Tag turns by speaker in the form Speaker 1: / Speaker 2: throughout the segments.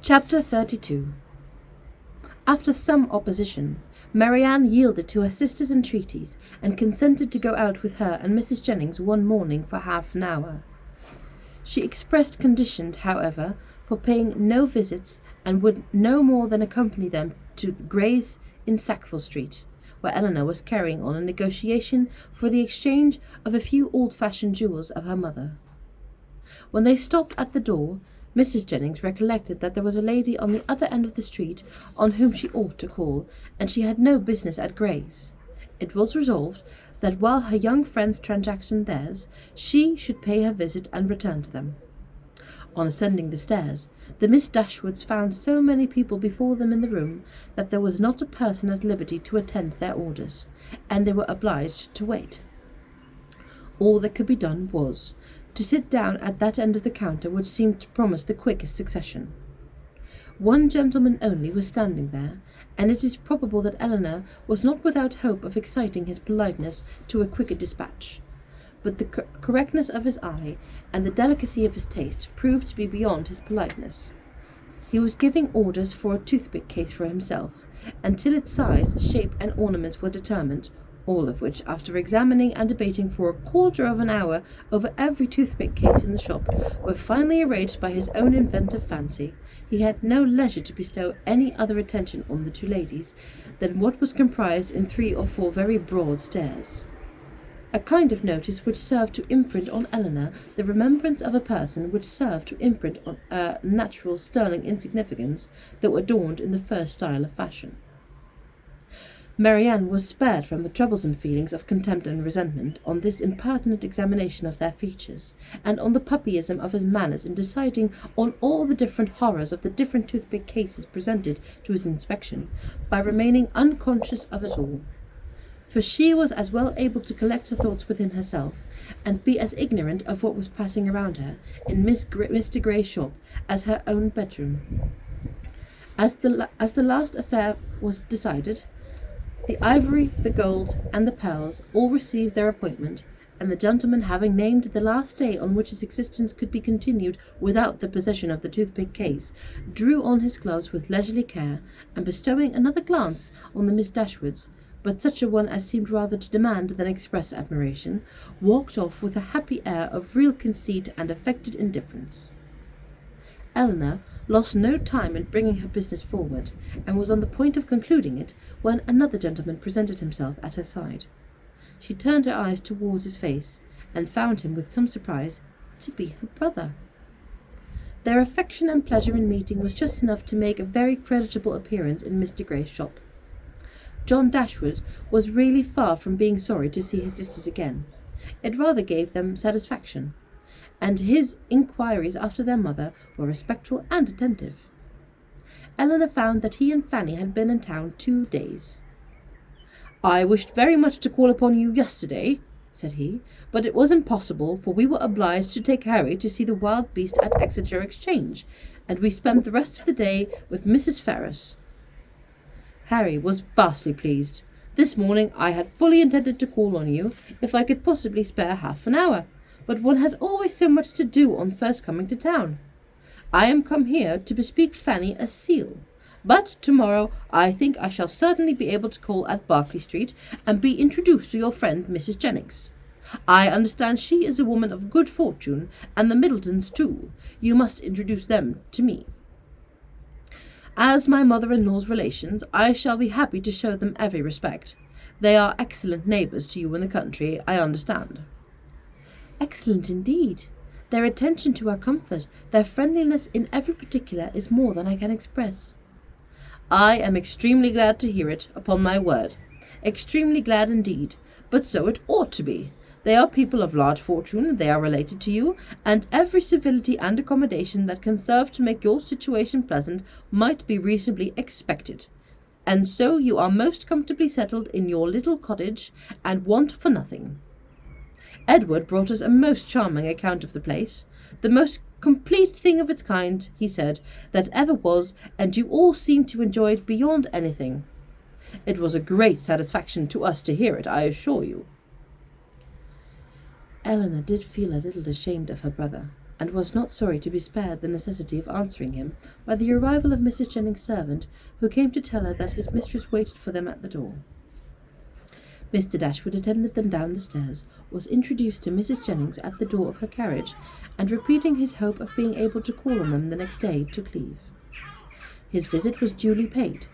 Speaker 1: Chapter 32. After some opposition, Marianne yielded to her sister's entreaties and consented to go out with her and Mrs. Jennings one morning for half an hour. She expressed condition, however, for paying no visits and would no more than accompany them to Gray's in Sackville Street, where Eleanor was carrying on a negotiation for the exchange of a few old-fashioned jewels of her mother. When they stopped at the door, Mrs. Jennings recollected that there was a lady on the other end of the street on whom she ought to call, and she had no business at Gray's. It was resolved that while her young friends transacted theirs, she should pay her visit and return to them. On ascending the stairs, the Miss Dashwoods found so many people before them in the room that there was not a person at liberty to attend their orders, and they were obliged to wait. All that could be done was to sit down at that end of the counter which seemed to promise the quickest succession. One gentleman only was standing there, and it is probable that Eleanor was not without hope of exciting his politeness to a quicker dispatch. But the correctness of his eye and the delicacy of his taste proved to be beyond his politeness. He was giving orders for a toothpick case for himself, until its size, shape, and ornaments were determined, all of which, after examining and debating for a quarter of an hour over every toothpick case in the shop, were finally arranged by his own inventive fancy. He had no leisure to bestow any other attention on the two ladies than what was comprised in 3 or 4 very broad stares. A kind of notice which served to imprint on Eleanor the remembrance of a person which served to imprint on a natural sterling insignificance, though adorned in the first style of fashion. Marianne was spared from the troublesome feelings of contempt and resentment on this impertinent examination of their features, and on the puppyism of his manners in deciding on all the different horrors of the different toothpick cases presented to his inspection, by remaining unconscious of it all. For she was as well able to collect her thoughts within herself, and be as ignorant of what was passing around her in Mr. Gray's shop as her own bedroom. As the last affair was decided, the ivory, the gold, and the pearls all received their appointment, and the gentleman, having named the last day on which his existence could be continued without the possession of the toothpick case, drew on his gloves with leisurely care, and bestowing another glance on the Miss Dashwoods, but such a one as seemed rather to demand than express admiration, walked off with a happy air of real conceit and affected indifference. Eleanor lost no time in bringing her business forward, and was on the point of concluding it, when another gentleman presented himself at her side. She turned her eyes towards his face, and found him, with some surprise, to be her brother. Their affection and pleasure in meeting was just enough to make a very creditable appearance in Mr. Gray's shop. John Dashwood was really far from being sorry to see his sisters again. It rather gave them satisfaction, and his inquiries after their mother were respectful and attentive. Eleanor found that he and Fanny had been in town 2 days. "I wished very much to call upon you yesterday," said he, "but it was impossible, for we were obliged to take Harry to see the wild beast at Exeter Exchange, and we spent the rest of the day with Mrs. Ferrars." Harry was vastly pleased. "This morning I had fully intended to call on you, if I could possibly spare half an hour, but one has always so much to do on first coming to town. I am come here to bespeak Fanny a seal, but tomorrow I think I shall certainly be able to call at Berkeley Street and be introduced to your friend Mrs. Jennings. I understand she is a woman of good fortune, and the Middletons too. You must introduce them to me. As my mother-in-law's relations, I shall be happy to show them every respect. They are excellent neighbours to you in the country, I understand." "Excellent indeed. Their attention to our comfort, their friendliness in every particular, is more than I can express." "I am extremely glad to hear it, upon my word. Extremely glad indeed, but so it ought to be. They are people of large fortune, they are related to you, and every civility and accommodation that can serve to make your situation pleasant might be reasonably expected. And so you are most comfortably settled in your little cottage, and want for nothing. Edward brought us a most charming account of the place, the most complete thing of its kind, he said, that ever was, and you all seemed to enjoy it beyond anything. It was a great satisfaction to us to hear it, I assure you." Eleanor did feel a little ashamed of her brother, and was not sorry to be spared the necessity of answering him by the arrival of Mrs. Jennings' servant, who came to tell her that his mistress waited for them at the door. Mr. Dashwood attended them down the stairs, was introduced to Mrs. Jennings at the door of her carriage, and repeating his hope of being able to call on them the next day, took leave. His visit was duly paid.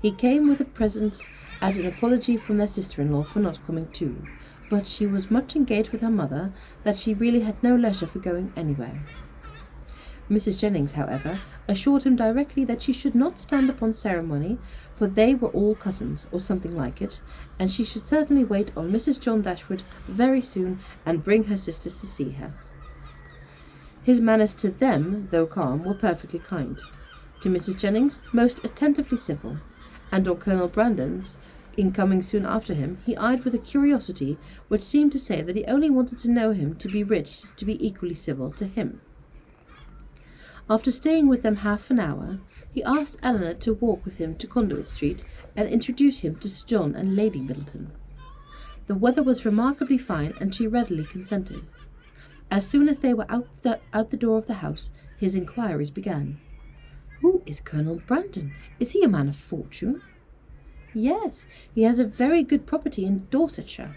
Speaker 1: He came with a present as an apology from their sister-in-law for not coming too, but she was much engaged with her mother that she really had no leisure for going anywhere. Mrs. Jennings, however, assured him directly that she should not stand upon ceremony, for they were all cousins, or something like it, and she should certainly wait on Mrs. John Dashwood very soon, and bring her sisters to see her. His manners to them, though calm, were perfectly kind. To Mrs. Jennings, most attentively civil, and on Colonel Brandon's, in coming soon after him, he eyed with a curiosity which seemed to say that he only wanted to know him to be rich, to be equally civil to him. After staying with them half an hour, he asked Eleanor to walk with him to Conduit Street and introduce him to Sir John and Lady Middleton. The weather was remarkably fine, and she readily consented. As soon as they were out the door of the house, his inquiries began. "Who is Colonel Brandon? Is he a man of fortune?" "Yes, he has a very good property in Dorsetshire."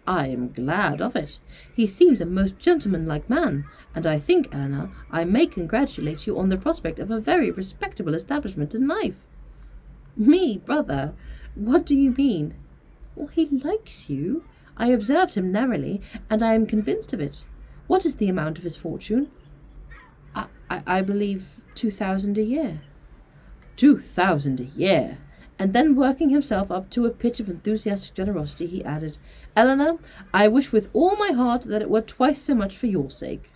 Speaker 1: "I am glad of it. He seems a most gentlemanlike man, and I think, Eleanor, I may congratulate you on the prospect of a very respectable establishment in life." "Me, brother? What do you mean?" "Well, he likes you. I observed him narrowly, and I am convinced of it. What is the amount of his fortune?" I believe 2,000 a year." 2,000 a year! And then, working himself up to a pitch of enthusiastic generosity, he added, "Eleanor, I wish with all my heart that it were twice so much for your sake."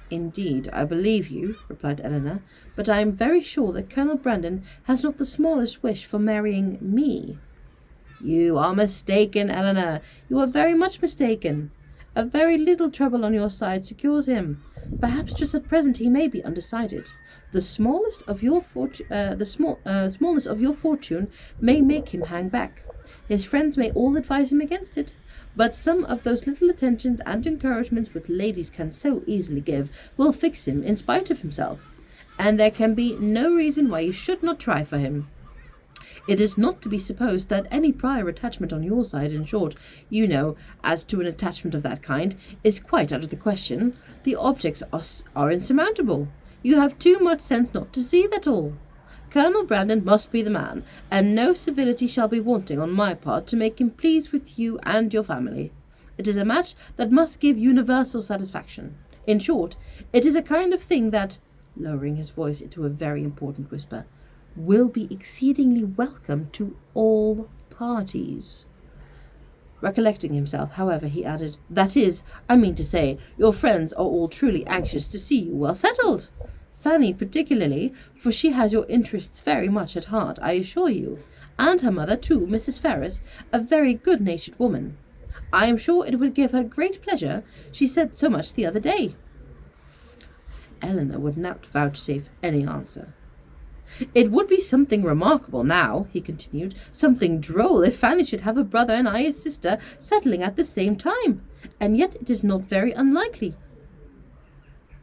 Speaker 1: "Indeed, I believe you," replied Eleanor, "but I am very sure that Colonel Brandon has not the smallest wish for marrying me." "You are mistaken, Eleanor. You are very much mistaken. A very little trouble on your side secures him. Perhaps just at present he may be undecided. The smallness of your fortune may make him hang back. His friends may all advise him against it, but some of those little attentions and encouragements which ladies can so easily give will fix him in spite of himself, and there can be no reason why you should not try for him. It is not to be supposed that any prior attachment on your side, in short, you know, as to an attachment of that kind, is quite out of the question. The objects are insurmountable. You have too much sense not to see that all. Colonel Brandon must be the man, and no civility shall be wanting on my part to make him pleased with you and your family. It is a match that must give universal satisfaction. In short, it is a kind of thing that," lowering his voice into a very important whisper, "will be exceedingly welcome to all parties." Recollecting himself, however, he added, "That is, I mean to say, your friends are all truly anxious to see you well settled. Fanny particularly, for she has your interests very much at heart, I assure you, and her mother too, Mrs. Ferrars, a very good-natured woman. I am sure it would give her great pleasure. She said so much the other day." Eleanor would not vouchsafe any answer. "It would be something remarkable now," he continued, "something droll, if Fanny should have a brother and I a sister settling at the same time, and yet it is not very unlikely."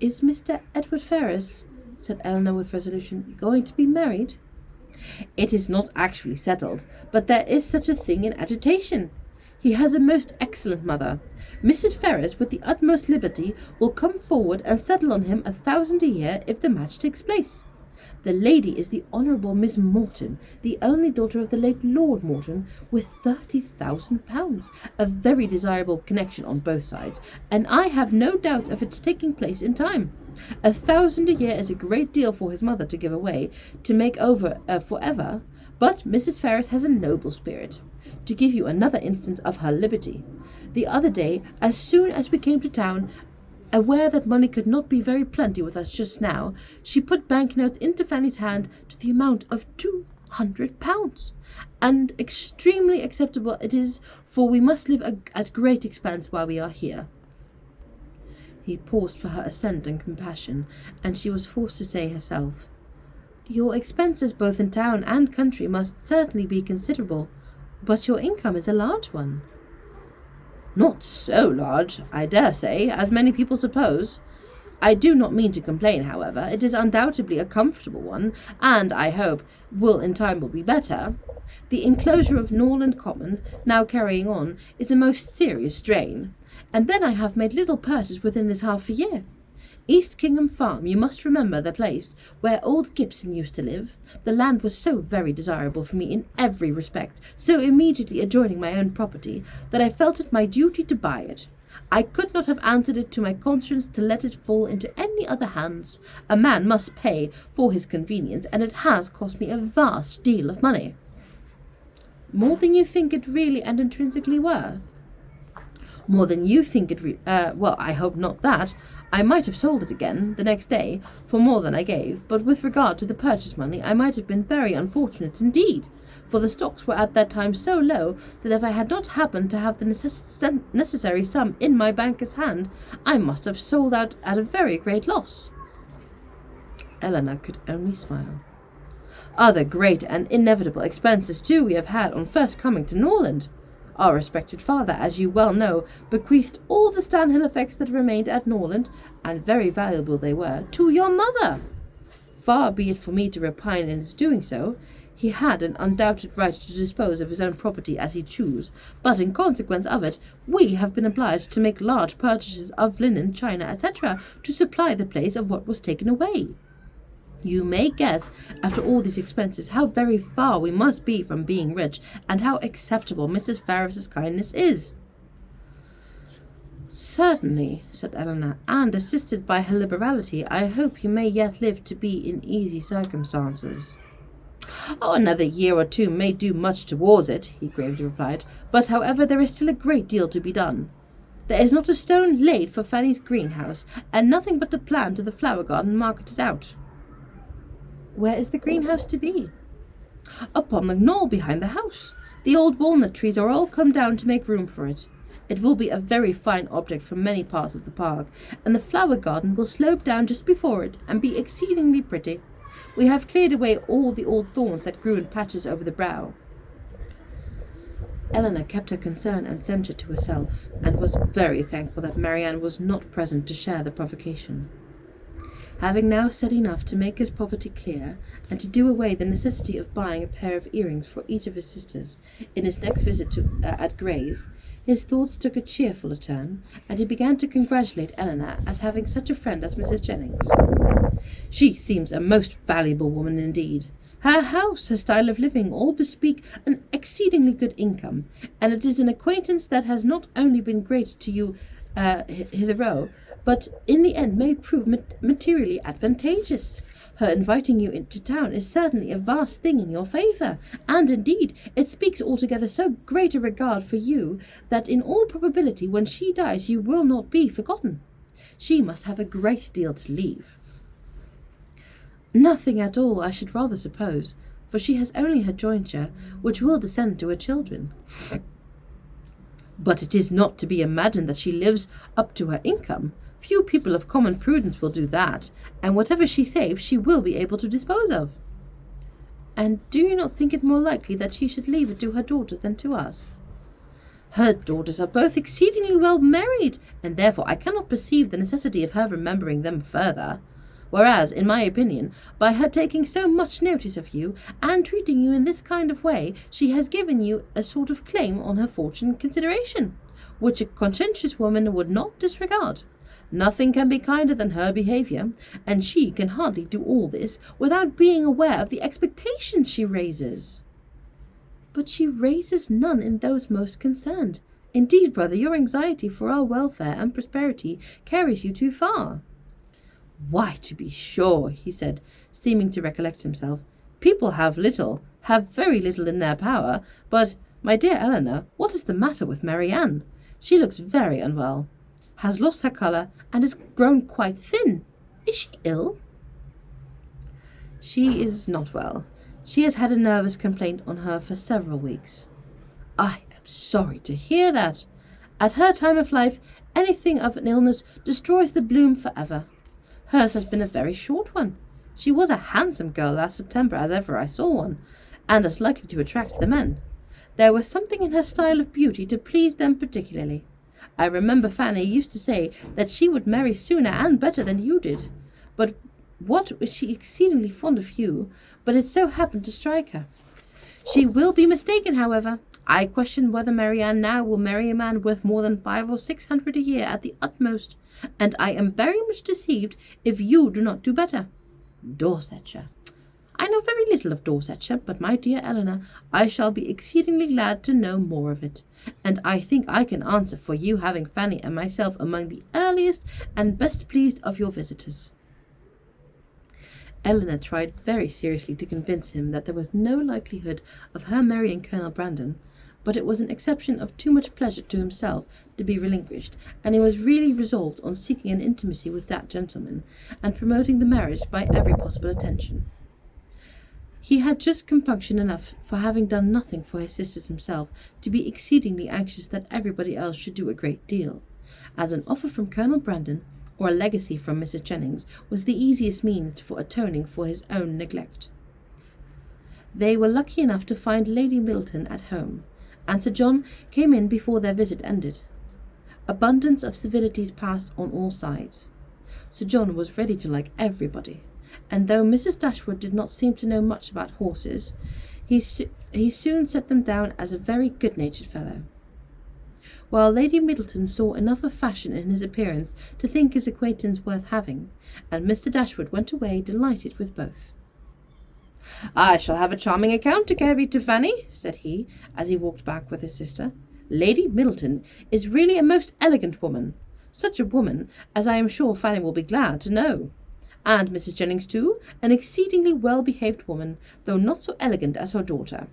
Speaker 1: "Is Mr. Edward Ferrars," said Eleanor with resolution, "going to be married?" "It is not actually settled, but there is such a thing in agitation. He has a most excellent mother. Mrs. Ferrars, with the utmost liberty, will come forward and settle on him 1,000 a year if the match takes place. The lady is the Honourable Miss Morton, the only daughter of the late Lord Morton, with 30,000 pounds, a very desirable connection on both sides, and I have no doubt of its taking place in time. 1,000 a year is a great deal for his mother to give away, to make over for ever, but Mrs. Ferrars has a noble spirit. To give you another instance of her liberty, the other day, as soon as we came to town, aware that money could not be very plenty with us just now, she put banknotes into Fanny's hand to the amount of 200 pounds, and extremely acceptable it is, for we must live at great expense while we are here." He paused for her assent and compassion, and she was forced to say herself, "Your expenses both in town and country must certainly be considerable, but your income is a large one." "Not so large, I dare say, as many people suppose. I do not mean to complain, however. It is undoubtedly a comfortable one, and, I hope, will be better. The enclosure of Norland Common, now carrying on, is a most serious drain. And then I have made little purchase within this half a year. East Kingham Farm, you must remember the place where old Gibson used to live. The land was so very desirable for me in every respect, so immediately adjoining my own property, that I felt it my duty to buy it. I could not have answered it to my conscience to let it fall into any other hands. A man must pay for his convenience, and it has cost me a vast deal of money. More than you think it really and intrinsically worth? More than you think it well, I hope not that. I might have sold it again the next day for more than I gave, but with regard to the purchase money I might have been very unfortunate indeed, for the stocks were at that time so low that if I had not happened to have the necessary sum in my banker's hand, I must have sold out at a very great loss. Eleanor could only smile. Other great and inevitable expenses too we have had on first coming to Norland. Our respected father, as you well know, bequeathed all the Stanhill effects that remained at Norland, and very valuable they were, to your mother. Far be it for me to repine in his doing so. He had an undoubted right to dispose of his own property as he chose, but in consequence of it, we have been obliged to make large purchases of linen, china, etc., to supply the place of what was taken away. You may guess, after all these expenses, how very far we must be from being rich, and how acceptable Mrs. Ferris's kindness is. Certainly, said Eleanor, and assisted by her liberality, I hope you may yet live to be in easy circumstances. Oh, another year or two may do much towards it, he gravely replied, but however there is still a great deal to be done. There is not a stone laid for Fanny's greenhouse, and nothing but to plan to the flower garden marketed out. Where is the greenhouse to be? Upon the knoll behind the house. The old walnut trees are all come down to make room for it. It will be a very fine object from many parts of the park, and the flower garden will slope down just before it, and be exceedingly pretty. We have cleared away all the old thorns that grew in patches over the brow. Eleanor kept her concern and censure to herself, and was very thankful that Marianne was not present to share the provocation. Having now said enough to make his poverty clear, and to do away the necessity of buying a pair of earrings for each of his sisters in his next visit at Gray's, his thoughts took a cheerfuller turn, and he began to congratulate Eleanor as having such a friend as Mrs. Jennings. She seems a most valuable woman indeed. Her house, her style of living, all bespeak an exceedingly good income, and it is an acquaintance that has not only been great to you hitherto, but in the end may prove materially advantageous. Her inviting you into town is certainly a vast thing in your favour, and indeed it speaks altogether so great a regard for you that in all probability when she dies you will not be forgotten. She must have a great deal to leave. Nothing at all, I should rather suppose, for she has only her jointure, which will descend to her children. But it is not to be imagined that she lives up to her income. Few people of common prudence will do that, and whatever she saves she will be able to dispose of. And do you not think it more likely that she should leave it to her daughters than to us? Her daughters are both exceedingly well married, and therefore I cannot perceive the necessity of her remembering them further. Whereas, in my opinion, by her taking so much notice of you, and treating you in this kind of way, she has given you a sort of claim on her fortune and consideration, which a conscientious woman would not disregard. Nothing can be kinder than her behaviour, and she can hardly do all this without being aware of the expectations she raises. But she raises none in those most concerned. Indeed, brother, your anxiety for our welfare and prosperity carries you too far. Why, to be sure, he said, seeming to recollect himself, people have very little in their power, but, my dear Eleanor, what is the matter with Marianne? She looks very unwell, has lost her colour, and has grown quite thin. Is she ill? She is not well. She has had a nervous complaint on her for several weeks. I am sorry to hear that. At her time of life, anything of an illness destroys the bloom for ever. Hers has been a very short one. She was a handsome girl last September as ever I saw one, and as likely to attract the men. There was something in her style of beauty to please them particularly. I remember Fanny used to say that she would marry sooner and better than you did. But what was she exceedingly fond of you, but it so happened to strike her. She will be mistaken, however. I question whether Marianne now will marry a man worth more than 500 or 600 a year at the utmost, and I am very much deceived if you do not do better. Dorsetshire. I know very little of Dorsetshire, but my dear Eleanor, I shall be exceedingly glad to know more of it, and I think I can answer for you having Fanny and myself among the earliest and best pleased of your visitors. Eleanor tried very seriously to convince him that there was no likelihood of her marrying Colonel Brandon, but it was an exception of too much pleasure to himself to be relinquished, and he was really resolved on seeking an intimacy with that gentleman, and promoting the marriage by every possible attention. He had just compunction enough for having done nothing for his sisters himself to be exceedingly anxious that everybody else should do a great deal, as an offer from Colonel Brandon or a legacy from Mrs. Jennings was the easiest means for atoning for his own neglect. They were lucky enough to find Lady Middleton at home, and Sir John came in before their visit ended. Abundance of civilities passed on all sides. Sir John was ready to like everybody, and though Mrs. Dashwood did not seem to know much about horses, he soon set them down as a very good-natured fellow, while Lady Middleton saw enough of fashion in his appearance to think his acquaintance worth having, and Mr. Dashwood went away delighted with both. I shall have a charming account to carry to Fanny, said he, as he walked back with his sister. Lady Middleton is really a most elegant woman, such a woman as I am sure Fanny will be glad to know. And Mrs. Jennings, too, an exceedingly well-behaved woman, though not so elegant as her daughter.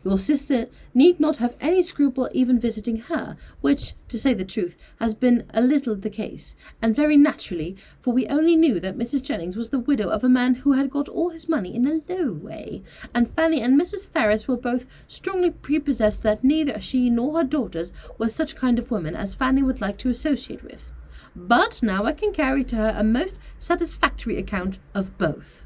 Speaker 1: Your sister need not have any scruple even visiting her, which, to say the truth, has been a little the case, and very naturally, for we only knew that Mrs. Jennings was the widow of a man who had got all his money in a low way, and Fanny and Mrs. Ferris were both strongly prepossessed that neither she nor her daughters were such kind of women as Fanny would like to associate with. But now I can carry to her a most satisfactory account of both.